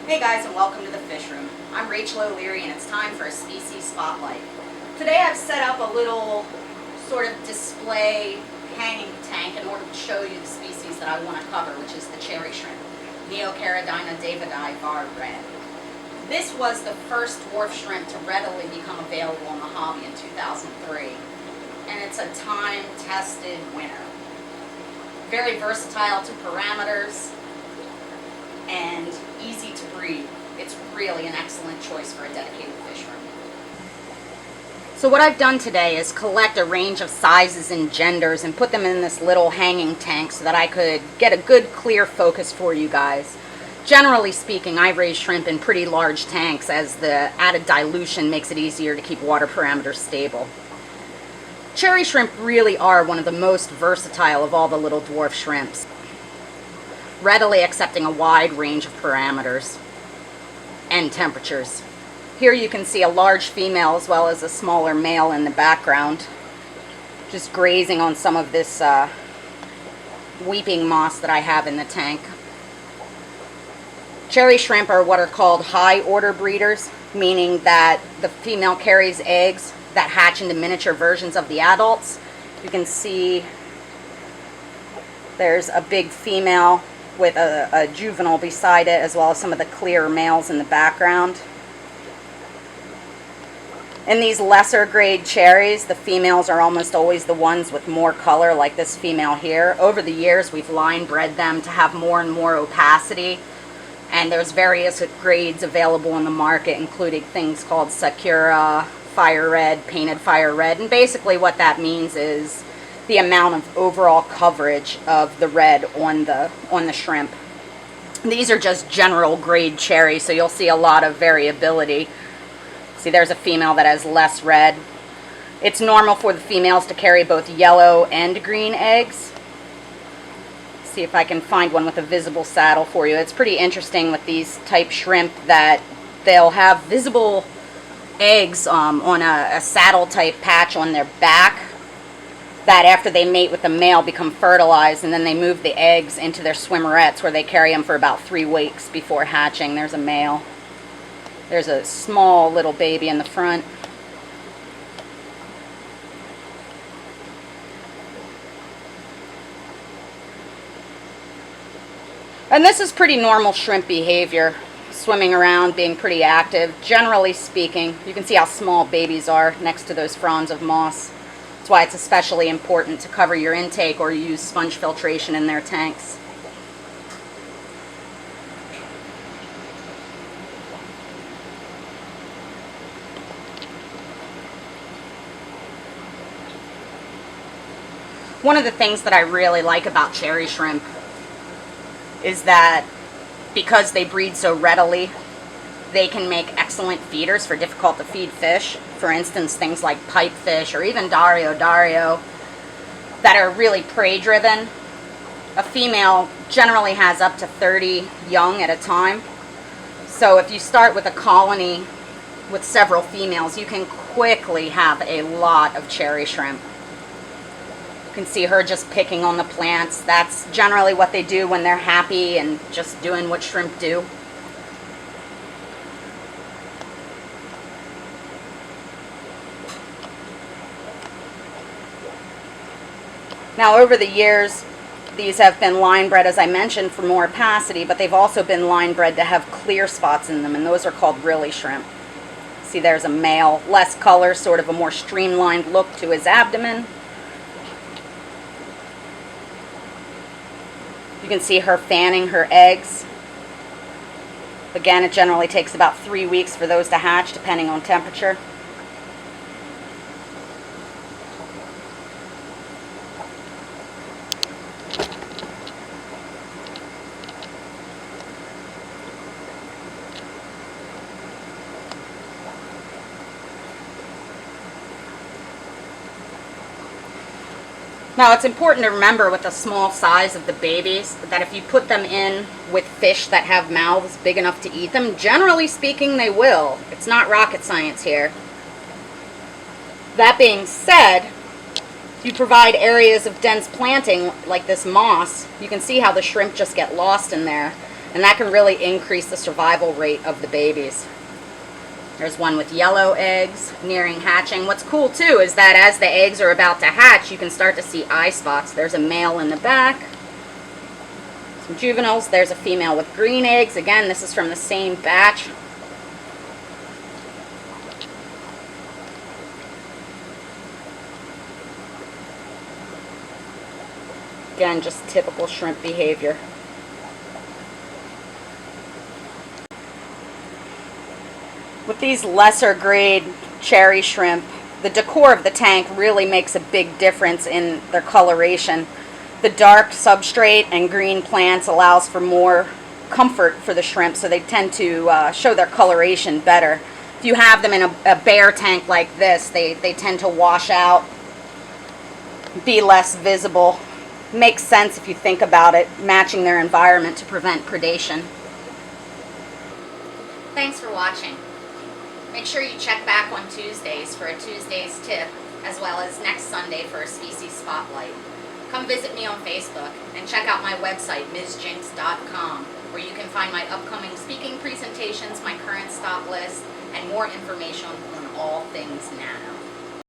Hey guys, and welcome to the Fish Room. I'm Rachel O'Leary and it's time for a species spotlight. Today I've set up a little sort of display hanging tank in order to show you the species that I want to cover, which is the cherry shrimp, Neocaridina davidi var red. This was the first dwarf shrimp to readily become available in the hobby in 2003, and it's a time-tested winner. Very versatile to parameters and easy to breed. It's really an excellent choice for a dedicated fish room. So what I've done today is collect a range of sizes and genders and put them in this little hanging tank so that I could get a good clear focus for you guys. Generally speaking, I raise shrimp in pretty large tanks as the added dilution makes it easier to keep water parameters stable. Cherry shrimp really are one of the most versatile of all the little dwarf shrimps, readily accepting a wide range of parameters and temperatures. Here you can see a large female as well as a smaller male in the background, just grazing on some of this weeping moss that I have in the tank. Cherry shrimp are what are called high order breeders, meaning that the female carries eggs that hatch into miniature versions of the adults. You can see there's a big female with a juvenile beside it, as well as some of the clearer males in the background. In these lesser grade cherries, the females are almost always the ones with more color, like this female here. Over the years, we've line bred them to have more and more opacity, and there's various grades available in the market, including things called Sakura, Fire Red, Painted Fire Red, and basically what that means is the amount of overall coverage of the red on the shrimp. These are just general grade cherry, so you'll see a lot of variability. See, there's a female that has less red. It's normal for the females to carry both yellow and green eggs. See if I can find one with a visible saddle for you. It's pretty interesting with these type shrimp that they'll have visible eggs on a saddle type patch on their back that after they mate with the male become fertilized, and then they move the eggs into their swimmerettes where they carry them for about 3 weeks before hatching. There's a male. There's a small little baby in the front. And this is pretty normal shrimp behavior, swimming around, being pretty active. Generally speaking, you can see how small babies are next to those fronds of moss. That's why it's especially important to cover your intake or use sponge filtration in their tanks. One of the things that I really like about cherry shrimp is that because they breed so readily, they can make excellent feeders for difficult to feed fish. For instance, things like pipefish or even dario that are really prey driven. A female generally has up to 30 young at a time. So if you start with a colony with several females, you can quickly have a lot of cherry shrimp. You can see her just picking on the plants. That's generally what they do when they're happy and just doing what shrimp do. Now, over the years, these have been line bred, as I mentioned, for more opacity, but they've also been line bred to have clear spots in them, and those are called really shrimp. See, there's a male, less color, sort of a more streamlined look to his abdomen. You can see her fanning her eggs. Again, it generally takes about 3 weeks for those to hatch, depending on temperature. Now, it's important to remember with the small size of the babies that if you put them in with fish that have mouths big enough to eat them, generally speaking, they will. It's not rocket science here. That being said, if you provide areas of dense planting like this moss, you can see how the shrimp just get lost in there. And that can really increase the survival rate of the babies. There's one with yellow eggs nearing hatching. What's cool too is that as the eggs are about to hatch, you can start to see eye spots. There's a male in the back. Some juveniles. There's a female with green eggs. Again, this is from the same batch. Again, just typical shrimp behavior. With these lesser grade cherry shrimp, the decor of the tank really makes a big difference in their coloration. The dark substrate and green plants allows for more comfort for the shrimp, so they tend to show their coloration better. If you have them in a bare tank like this, they tend to wash out, be less visible. Makes sense if you think about it, matching their environment to prevent predation. Thanks for watching. Make sure you check back on Tuesdays for a Tuesday's tip, as well as next Sunday for a species spotlight. Come visit me on Facebook and check out my website, msjinx.com, where you can find my upcoming speaking presentations, my current stock list, and more information on all things nano.